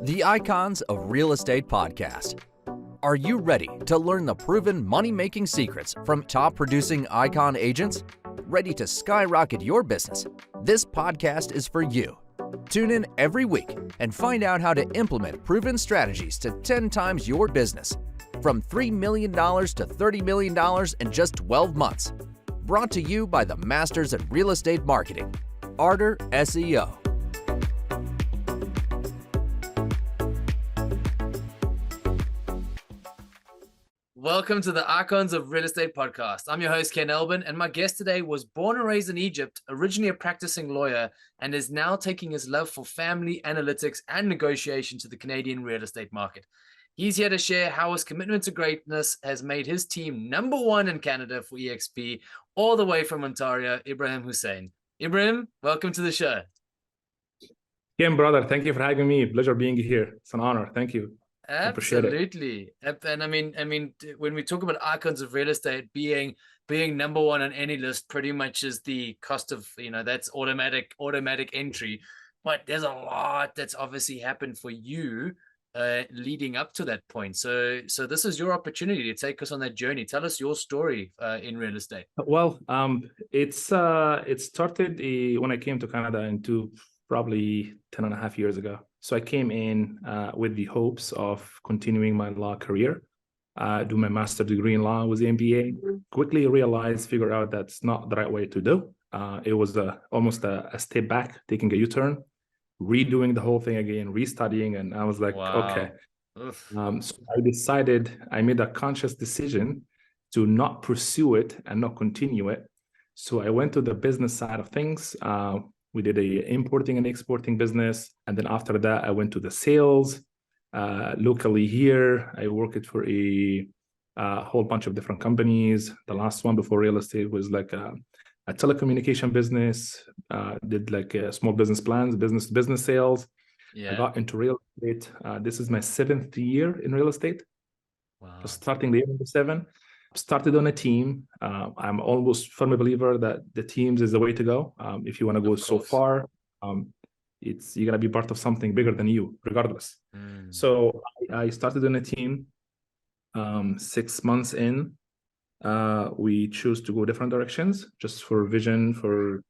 The Icons of Real Estate Podcast. Are you ready to learn the proven money-making secrets from top-producing Icon agents? Ready to skyrocket your business? This podcast is for you. Tune in every week and find out how to implement proven strategies to 10 times your business. From $3 million to $30 million in just 12 months. Brought to you by the Masters in Real Estate Marketing, Arter SEO. Welcome to the Icons of Real Estate podcast. I'm your host, Ken Elbin, and my guest today was born and raised in Egypt, originally a practicing lawyer, and is now taking his love for family, analytics, and negotiation to the Canadian real estate market. He's here to share how his commitment to greatness has made his team #1 in Canada for EXP, all the way from Ontario, Ibrahim Hussein. Ibrahim, welcome to the show. Ken, brother, thank you for having me. Pleasure being here. It's an honor. Thank you. Absolutely. And I mean, when we talk about icons of real estate, being #1 on any list pretty much is the cost of, that's automatic entry. But there's a lot that's obviously happened for you leading up to that point. So this is your opportunity to take us on that journey. Tell us your story in real estate. Well, it started when I came to Canada into probably 10 and a half years ago. So I came in with the hopes of continuing my law career, do my master's degree in law with the MBA. Quickly figure out that's not the right way to do. It was almost a step back, taking a U-turn, redoing the whole thing again, restudying. And I was like, wow. Okay. So I made a conscious decision to not pursue it and not continue it. So I went to the business side of things. We did a importing and exporting business. And then after that, I went to the sales. Locally here, I worked for a whole bunch of different companies. The last one before real estate was like a telecommunication business, did like small business plans, business sales. Yeah. I got into real estate. This is my 7th year in real estate. Wow. Just starting the year number 7. Started on a team. I'm almost firm believer that the teams is the way to go. If you want to go so far, you're gonna be part of something bigger than you, regardless. So I started on a team. 6 months in, we choose to go different directions, just for vision, for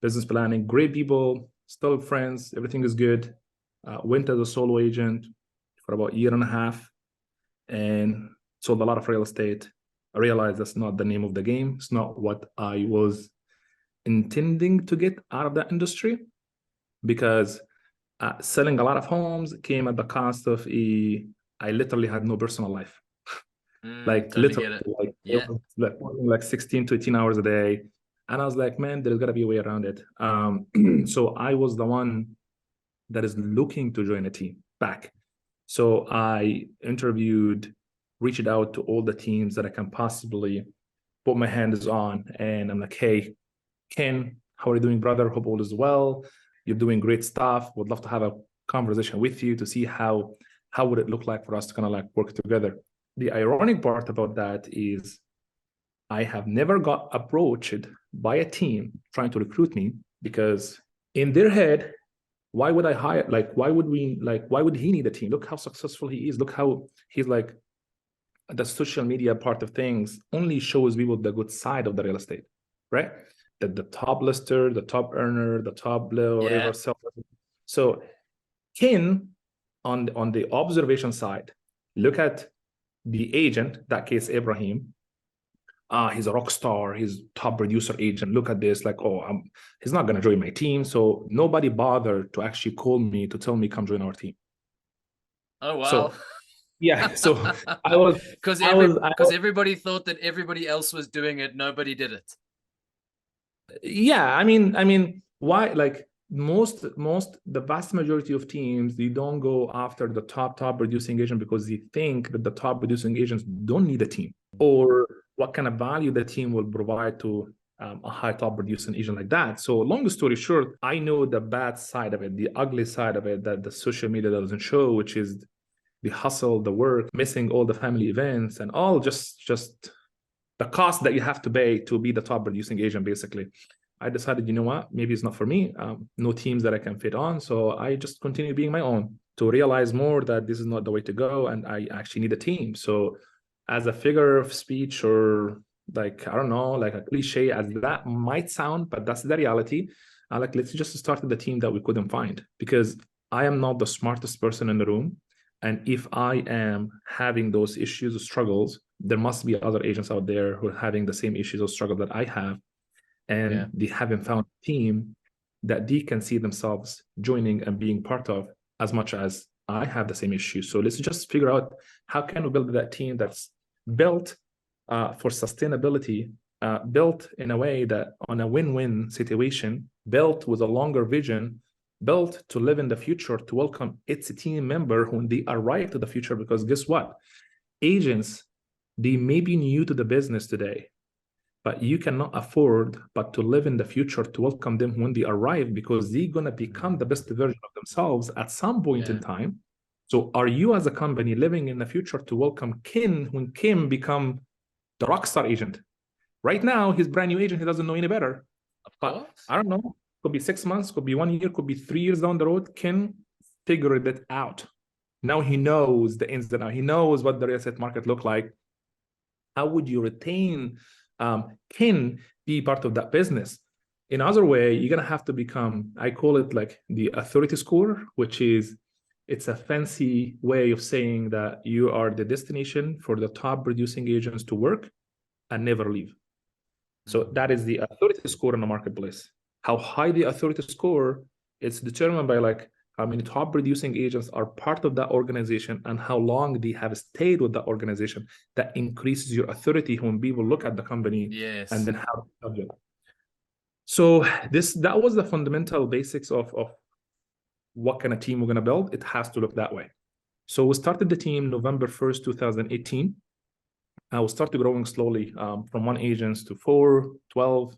business planning. Great people, still friends. Everything is good. Went as a solo agent for about a year and a half, and sold a lot of real estate. I realized that's not the name of the game. It's not what I was intending to get out of that industry, because selling a lot of homes came at the cost of I literally had no personal life. Like 16 to 18 hours a day. And I was like, man, there's gotta be a way around it. So I was the one that is looking to join a team back. So I reached out to all the teams that I can possibly put my hands on. And I'm like, hey, Ken, how are you doing, brother? Hope all is well. You're doing great stuff. Would love to have a conversation with you to see how would it look like for us to kind of like work together. The ironic part about that is I have never got approached by a team trying to recruit me, because in their head, why would I hire? Why would he need a team? Look how successful he is. Look how he's like, the social media part of things only shows people the good side of the real estate, right? The top lister, the top earner, the top whatever. So Ken, on the observation side, look at the agent, that case Ibrahim. He's a rock star. He's top producer agent. Look at this, he's not gonna join my team. So nobody bothered to actually call me to tell me come join our team. Oh wow. So I was because everybody thought that everybody else was doing it. Nobody did it. Yeah, I mean, why? Like the vast majority of teams, they don't go after the top producing agent because they think that the top producing agents don't need a team, or what kind of value the team will provide to a high top producing agent like that. So long story short, I know the bad side of it, the ugly side of it that the social media doesn't show, which is the hustle, the work, missing all the family events, and all just the cost that you have to pay to be the top producing agent, basically. I decided, you know what, maybe it's not for me. No teams that I can fit on. So I just continue being my own to realize more that this is not the way to go, and I actually need a team. So as a figure of speech, or like, I don't know, like a cliche as that might sound, but that's the reality. I like, let's just start with the team that we couldn't find, because I am not the smartest person in the room. And if I am having those issues or struggles, there must be other agents out there who are having the same issues or struggles that I have. And they haven't found a team that they can see themselves joining and being part of as much as I have the same issue. So let's just figure out how can we build that team that's built for sustainability, built in a way that on a win-win situation, built with a longer vision, built to live in the future, to welcome its team member when they arrive to the future. Because guess what? Agents, they may be new to the business today, but you cannot afford but to live in the future to welcome them when they arrive, because they're going to become the best version of themselves at some point in time. So are you as a company living in the future to welcome Ken when Kim become the rockstar agent? Right now, he's brand new agent. He doesn't know any better. But I don't know. Could be 6 months, could be 1 year, could be 3 years down the road. Ken figured it out. Now he knows the ins and outs. He knows what the real estate market look like. How would you retain Ken be part of that business? In other way, you're gonna have to become, I call it like the authority score, which is, it's a fancy way of saying that you are the destination for the top producing agents to work and never leave. So that is the authority score in the marketplace. How high the authority score, it's determined by like how many top producing agents are part of that organization and how long they have stayed with that organization. That increases your authority when people look at the company and then how to judge it. So that was the fundamental basics of what kind of team we're going to build. It has to look that way. So we started the team November 1st, 2018. We started growing slowly from 1 agent to 4, 12,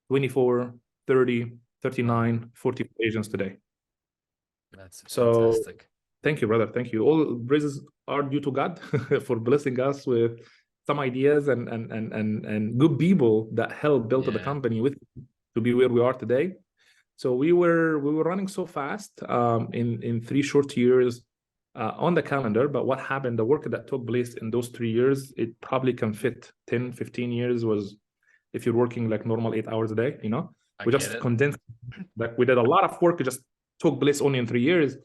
24, 30, 39, 40 agents today. That's fantastic. Thank you, brother. Thank you. All praises are due to God for blessing us with some ideas and good people that helped build the company with to be where we are today. So we were running so fast in 3 short years on the calendar. But what happened, the work that took place in those 3 years, it probably can fit 10, 15 years was if you're working like normal 8 hours a day, you know. We just condensed, like we did a lot of work. It just took place only in 3 years.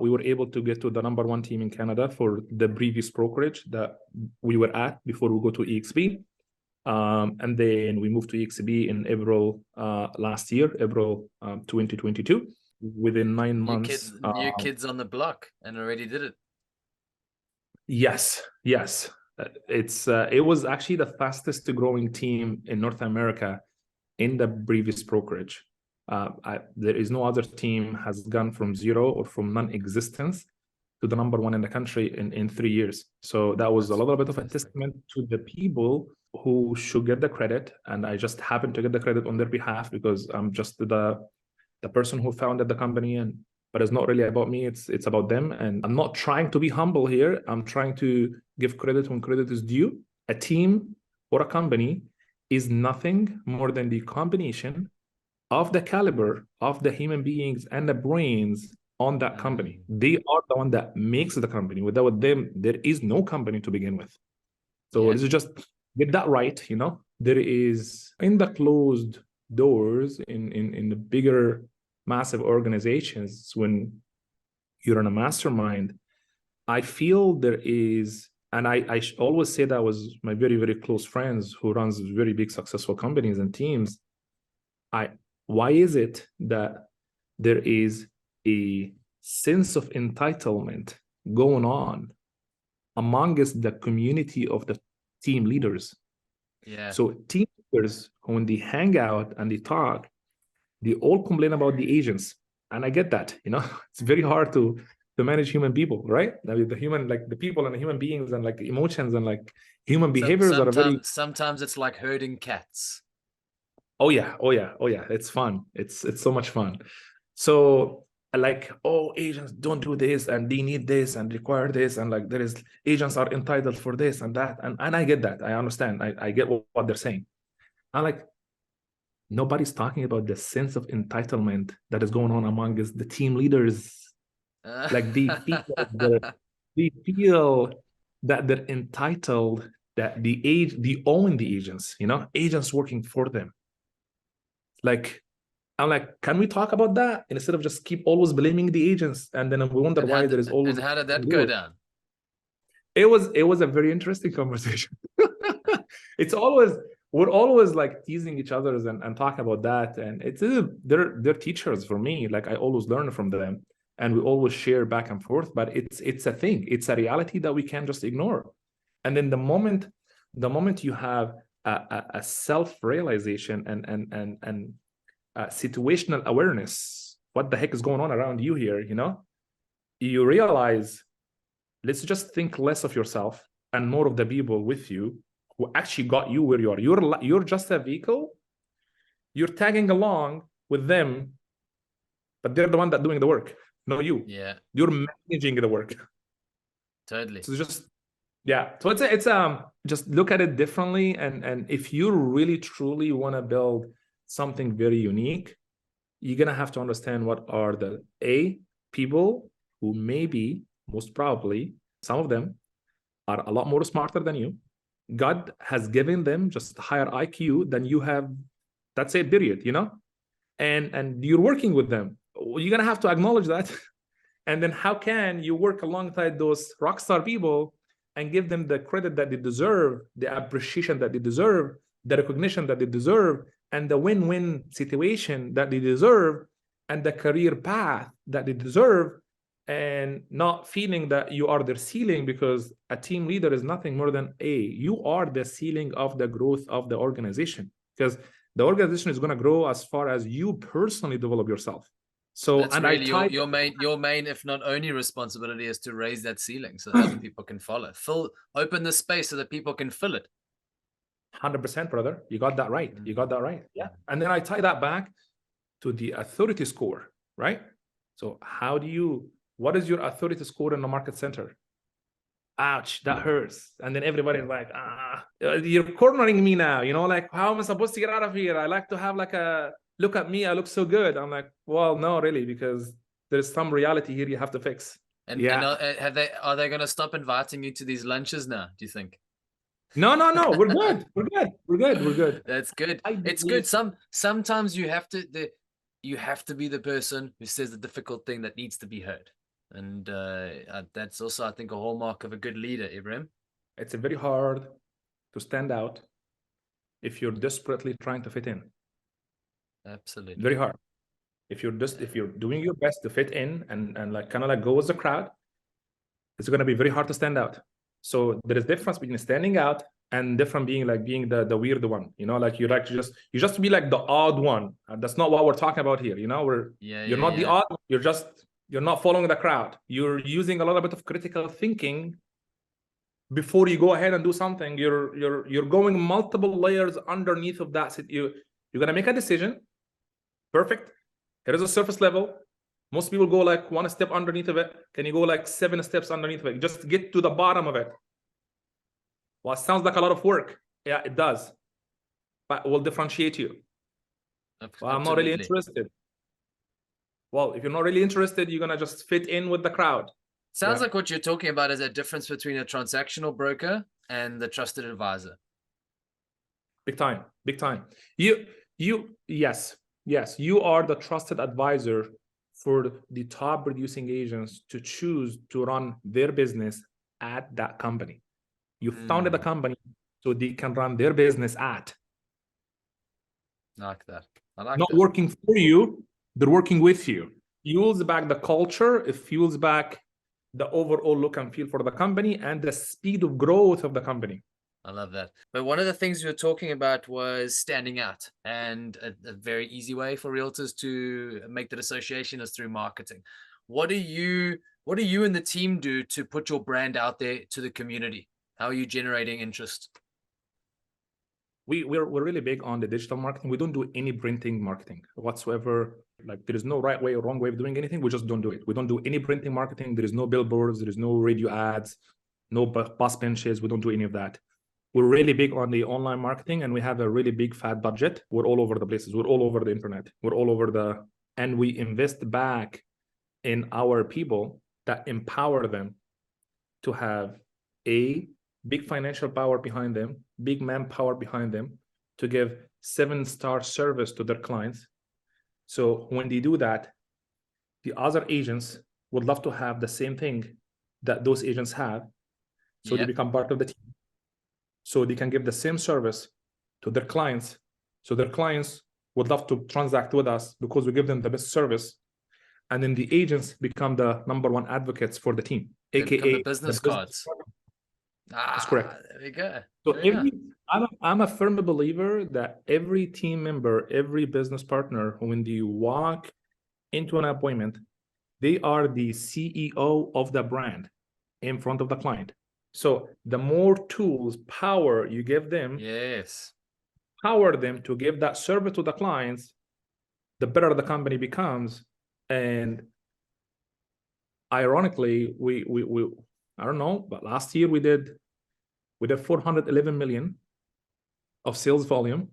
We were able to get to the #1 team in Canada for the previous brokerage that we were at before we go to EXP. And then we moved to EXP in April last year, April 2022. Within 9 months. New kids on the block and already did it. Yes. It was actually the fastest growing team in North America in the previous brokerage. There is no other team has gone from 0 or from non-existence to the #1 in the country in 3 years. So that was a little bit of a testament to the people who should get the credit. And I just happen to get the credit on their behalf because I'm just the person who founded the company. But it's not really about me, it's about them. And I'm not trying to be humble here. I'm trying to give credit when credit is due. A team or a company is nothing more than the combination of the caliber of the human beings and the brains on that company. They are the one that makes the company. Without them, there is no company to begin with. So let's just get that right, you know. There is, in the closed doors, in the bigger, massive organizations, when you're in a mastermind, I feel there is, and I always say that was my very, very close friends who runs very big, successful companies and teams. Why is it that there is a sense of entitlement going on amongst the community of the team leaders? So team leaders, when they hang out and they talk, they all complain about the agents. And I get that, you know, it's very hard to manage human people, right? I mean, the people and the human beings and like emotions and like human behaviors are very... Sometimes it's like herding cats. Oh yeah. It's fun. It's so much fun. So like, oh, agents don't do this and they need this and require this. And like agents are entitled for this and that. And I get that. I understand. I get what they're saying. I'm like, nobody's talking about the sense of entitlement that is going on among the team leaders Like they feel that they're entitled, that they own the agents, agents working for them. Like, I'm like, can we talk about that instead of just keep always blaming the agents, and then we wonder why there is always. And how did that go down? It was a very interesting conversation. It's always, we're always like teasing each other and talk about that, and they're teachers for me. Like, I always learn from them, and we always share back and forth. But it's a thing, it's a reality that we can't just ignore. And then the moment you have a self-realization and situational awareness, what the heck is going on around you here, you realize, let's just think less of yourself and more of the people with you who actually got you where you are. You're just a vehicle. You're tagging along with them, but they're the one that doing the work, not you. Yeah. You're managing the work. Totally. So it's just look at it differently. And if you really truly want to build something very unique, you're going to have to understand what are the people who maybe, most probably, some of them are a lot more smarter than you. God has given them just higher IQ than you have. That's it, period, and you're working with them. You're going to have to acknowledge that. And then how can you work alongside those rock star people and give them the credit that they deserve, the appreciation that they deserve, the recognition that they deserve, and the win-win situation that they deserve, and the career path that they deserve, and not feeling that you are their ceiling, because a team leader is nothing more than you are the ceiling of the growth of the organization, because the organization is going to grow as far as you personally develop yourself. So that's really your main, if not only responsibility, is to raise that ceiling so that other people can follow. Open the space so that people can fill it. 100%, brother. You got that right. You got that right. Yeah. And then I tie that back to the authority score, right? So what is your authority score in the market center? Ouch, that hurts. And then everybody's like, you're cornering me now, like, how am I supposed to get out of here? I like to have like a look at me, I look so good. I'm like, well, no, really, because there's some reality here you have to fix. And are they going to stop inviting you to these lunches now, do you think? No, we're good. We're good. That's good. It's good. Sometimes you have to be the person who says the difficult thing that needs to be heard. And that's also, I think, a hallmark of a good leader, Ibrahim. It's very hard to stand out if you're desperately trying to fit in. Absolutely. Very hard. If you're doing your best to fit in and like kind of like go with the crowd, it's going to be very hard to stand out. So there is difference between standing out and different being the weird one, like you just be like the odd one. That's not what we're talking about here. You're not the odd one. You're not following the crowd. You're using a little bit of critical thinking before you go ahead and do something. You're going multiple layers underneath of that. You're gonna make a decision. Perfect. Here is a surface level. Most people go like one step underneath of it. Can you go like 7 steps underneath of it? Just get to the bottom of it. Well, it sounds like a lot of work. Yeah, it does. But it will differentiate you. Well, I'm not really interested. Well, if you're not really interested, you're going to just fit in with the crowd. Sounds like what you're talking about is a difference between a transactional broker and the trusted advisor. Big time. Yes, you are the trusted advisor for the top producing agents to choose to run their business at that company. You founded a company so they can run their business at. I like that. Not working for you, they're working with you. Fuels back the culture, it fuels back the overall look and feel for the company and the speed of growth of the company. I love that. But one of the things you were talking about was standing out, and a very easy way for realtors to make that association is through marketing. What do you and the team do to put your brand out there to the community? How are you generating interest? We're really big on the digital marketing. We don't do any printing marketing whatsoever. Like, there is no right way or wrong way of doing anything. We just don't do it. We don't do any printing marketing. There is no billboards. There is no radio ads, no bus benches. We don't do any of that. We're really big on the online marketing, and we have a really big fat budget. We're all over the places. We're all over the internet. We're all over and we invest back in our people that empower them to have a big financial power behind them, big manpower behind them, to give 7-star service to their clients. So when they do that, the other agents would love to have the same thing that those agents have. So they become part of the team. So they can give the same service to their clients. So their clients would love to transact with us because we give them the best service. And then the agents become the #1 advocates for the team, They aka become the business cards. That's correct. There we go. So I'm a firm believer that every team member, every business partner, when they walk into an appointment, they are the CEO of the brand in front of the client. So the more tools, power you give them, power them to give that service to the clients, the better the company becomes. And ironically, we I don't know, but last year we did 411 million of sales volume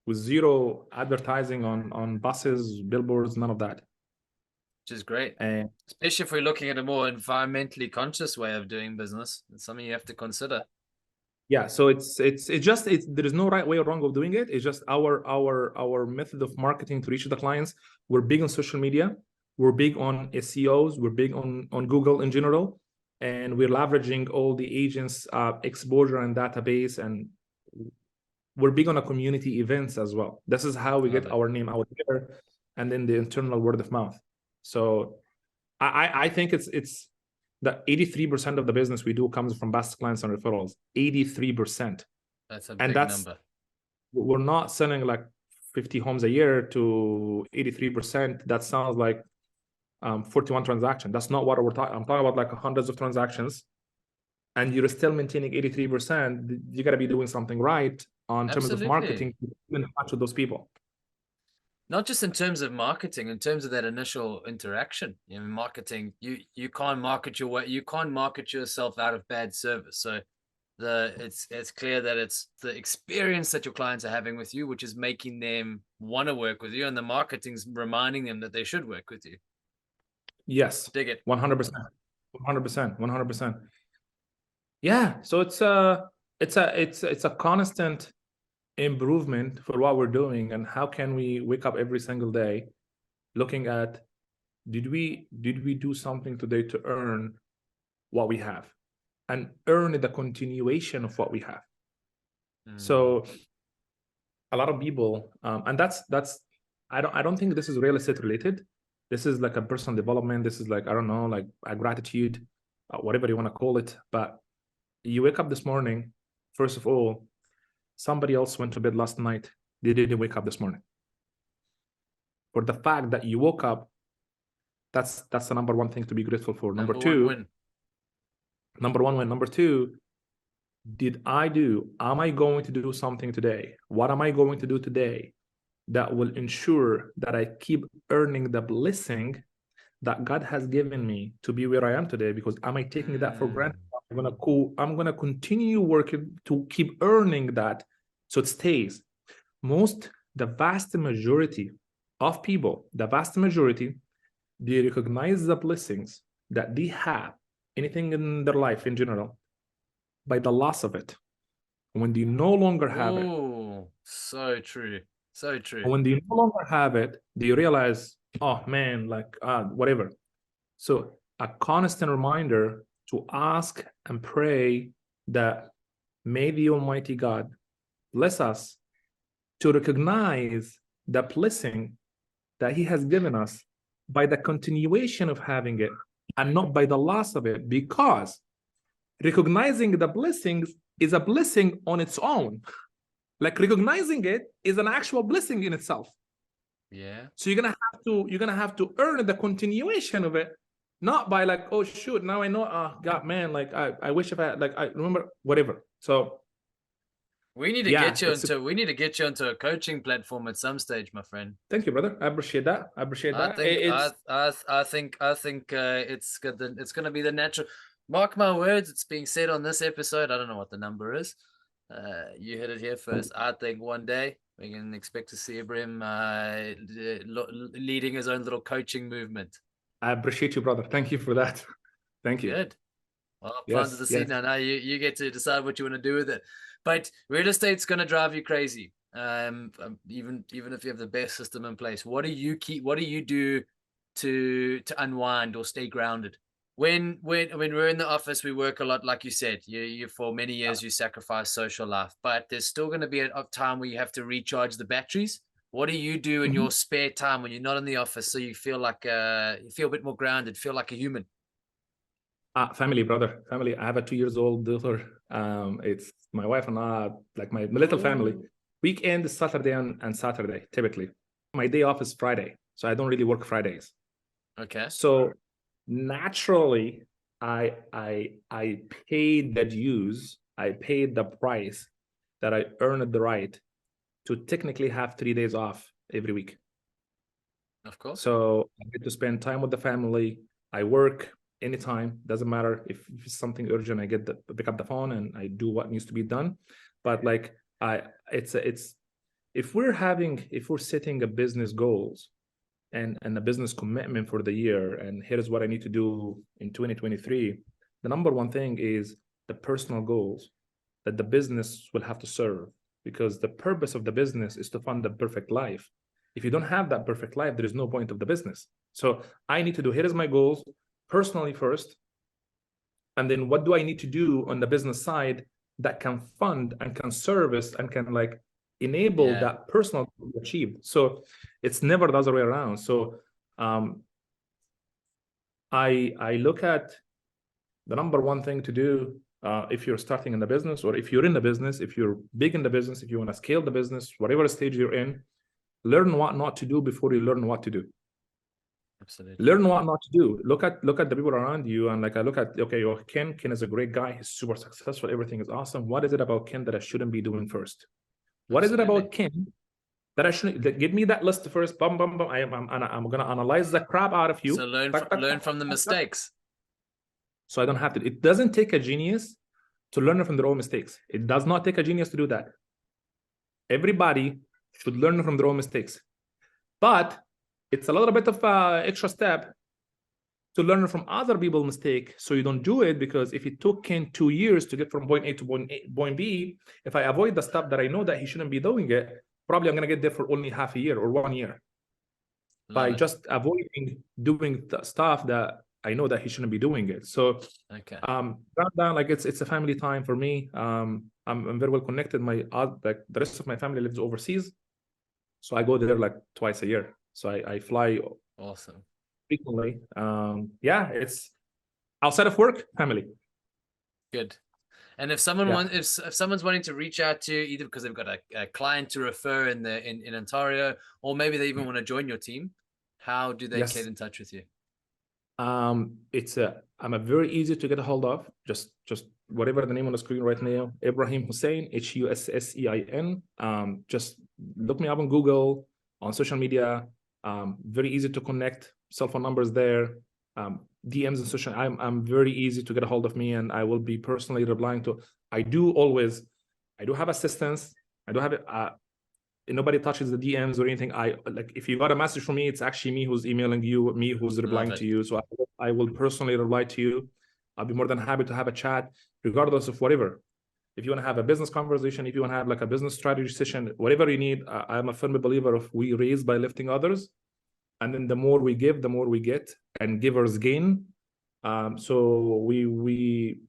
with zero advertising on buses, billboards, none of that. Which is great. And especially if we're looking at a more environmentally conscious way of doing business. It's something you have to consider. Yeah, so it's there is no right way or wrong of doing it. It's just our method of marketing to reach the clients. We're big on social media. We're big on SEOs. We're big on Google in general. And we're leveraging all the agents' exposure and database. And we're big on a community events as well. This is how we get our name out there. And then the internal word of mouth. So I think it's that 83% of the business we do comes from past clients and referrals. 83%. That's a big number. We're not selling like 50 homes a year to 83%. That sounds like 41 transactions. That's not what we're talking. I'm talking about like hundreds of transactions, and you're still maintaining 83%. You got to be doing something right on terms of marketing to touch with those people. Not just in terms of marketing, in terms of that initial interaction. You know, marketing, you can't market your way, you can't market yourself out of bad service. So it's clear that it's the experience that your clients are having with you, which is making them want to work with you, and the marketing's reminding them that they should work with you. Yes. Dig it. 100%. 100%. Yeah. So it's a constant improvement for what we're doing, and how can we wake up every single day looking at did we do something today to earn what we have and earn the continuation of what we have. So a lot of people and that's I don't think this is real estate related. This is like a personal development. This is like, I don't know, like a gratitude, whatever you want to call it. But you wake up this morning, first of all, somebody else went to bed last night. They didn't wake up this morning. For the fact that you woke up, that's the #1 thing to be grateful for. Number one win. Number two, am I going to do something today? What am I going to do today that will ensure that I keep earning the blessing that God has given me to be where I am today? Because am I taking that for granted? I'm gonna continue working to keep earning that so it stays. The vast majority of people, they recognize the blessings that they have, anything in their life in general, by the loss of it. When they no longer have it. So true. So true. When they no longer have it, they realize, oh man, like whatever. So a constant reminder to ask and pray that may the Almighty God bless us to recognize the blessing that He has given us by the continuation of having it and not by the loss of it, because recognizing the blessings is a blessing on its own. Like recognizing it is an actual blessing in itself. Yeah. So you're gonna have to earn the continuation of it, not by like, oh shoot, now I know, God, man, like I wish if I like I remember whatever. So we need to get you onto a coaching platform at some stage, my friend. Thank you, brother. I appreciate that. I think it's good. It's gonna be the natural. Mark my words, it's being said on this episode. I don't know what the number is. You hit it here first. I think one day we can expect to see Ibrahim leading his own little coaching movement. I appreciate you, brother. Thank you for that. Thank you. Good. Well, I've Yes, planted the seed yes. now. You get to decide what you want to do with it. But real estate's going to drive you crazy. Even if you have the best system in place, what do you do to unwind or stay grounded? When we're in the office, we work a lot, like you said. You for many years you sacrifice social life, but there's still going to be a time where you have to recharge the batteries. What do you do in Mhm. your spare time when you're not in the office, so you feel like you feel a bit more grounded, feel like a human? Family, brother. Family. I have a 2 years old daughter. It's my wife and I, like my little family. Weekend is Saturday and Saturday, typically. My day off is Friday, so I don't really work Fridays. Okay. So naturally, I paid the dues. I paid the price that I earned the right to technically have 3 days off every week. Of course. So I get to spend time with the family. I work anytime, doesn't matter if it's something urgent. I pick up the phone and I do what needs to be done. But like it's if we're setting a business goals and a business commitment for the year, and here's what I need to do in 2023, the number one thing is the personal goals that the business will have to serve, because the purpose of the business is to fund the perfect life. If you don't have that perfect life, there is no point of the business. So I need to do, here is my goals personally first, and then what do I need to do on the business side that can fund and can service and can like enable that personal to be achieved. So it's never the other way around. So I look at the number one thing to do if you're starting in the business, or if you're in the business, if you're big in the business, if you want to scale the business, whatever stage you're in, learn what not to do before you learn what to do. Absolutely. Learn what not to do. Look at the people around you, and like I look at, okay, Ken is a great guy. He's super successful. Everything is awesome. What is it about Ken that I shouldn't be doing first? What is it about Ken that I shouldn't? Give me that list first. Bum bum bum. I'm gonna analyze the crap out of you. So learn from the mistakes. So I don't have to. It doesn't take a genius to learn from their own mistakes. It does not take a genius to do that. Everybody should learn from their own mistakes, but it's a little bit of an extra step to learn from other people's mistake, so you don't do it. Because if it took Ken 2 years to get from point A to point B, if I avoid the stuff that I know that he shouldn't be doing it, probably I'm going to get there for only half a year or 1 year. By just avoiding doing the stuff that I know that he shouldn't be doing it. So down, like it's a family time for me. I'm very well connected. My like the rest of my family lives overseas, so I go there like twice a year. So I fly frequently. It's outside of work, family. Good. And if someone if someone's wanting to reach out to you, either because they've got a client to refer in Ontario, or maybe they even want to join your team, how do they get in touch with you? I'm very easy to get a hold of. Just whatever the name on the screen right now, Ibrahim Hussein, Hussein. Just look me up on Google, on social media. Very easy to connect. Cell phone numbers there. DMs and social. I'm very easy to get a hold of me, and I will be personally replying to. I do have assistance. I don't have it. Nobody touches the DMs or anything. If you got a message from me, it's actually me who's emailing you, me who's replying to you. So I will personally reply to you. I'll be more than happy to have a chat, regardless of whatever. If you want to have a business conversation, if you want to have like a business strategy session, whatever you need, I'm a firm believer of we raise by lifting others. And then the more we give, the more we get, and givers gain. So we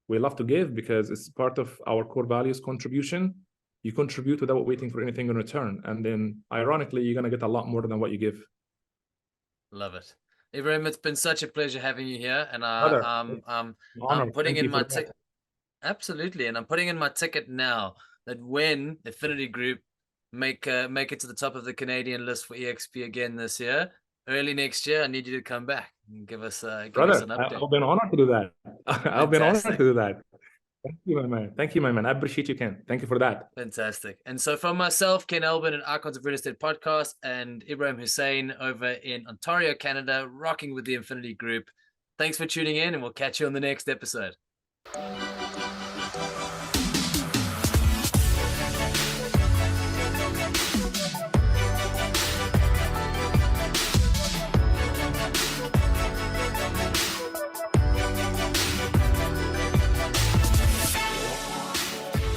love to give because it's part of our core values, contribution. You contribute without waiting for anything in return. And then ironically, you're going to get a lot more than what you give. Love it. Ibrahim, it's been such a pleasure having you here. And I'm putting in my ticket. Absolutely. And I'm putting in my ticket now that when Affinity Group make it to the top of the Canadian list for EXP again this year, early next year, I need you to come back and give us an update. I've been honored to do that. I've been honored to do that. Thank you, my man. Thank you, my man. I appreciate you, Ken. Thank you for that. Fantastic. And so from myself, Ken Elbin and Icons of Real Estate Podcast, and Ibrahim Hussein over in Ontario, Canada, rocking with the Infinity Group. Thanks for tuning in, and we'll catch you on the next episode.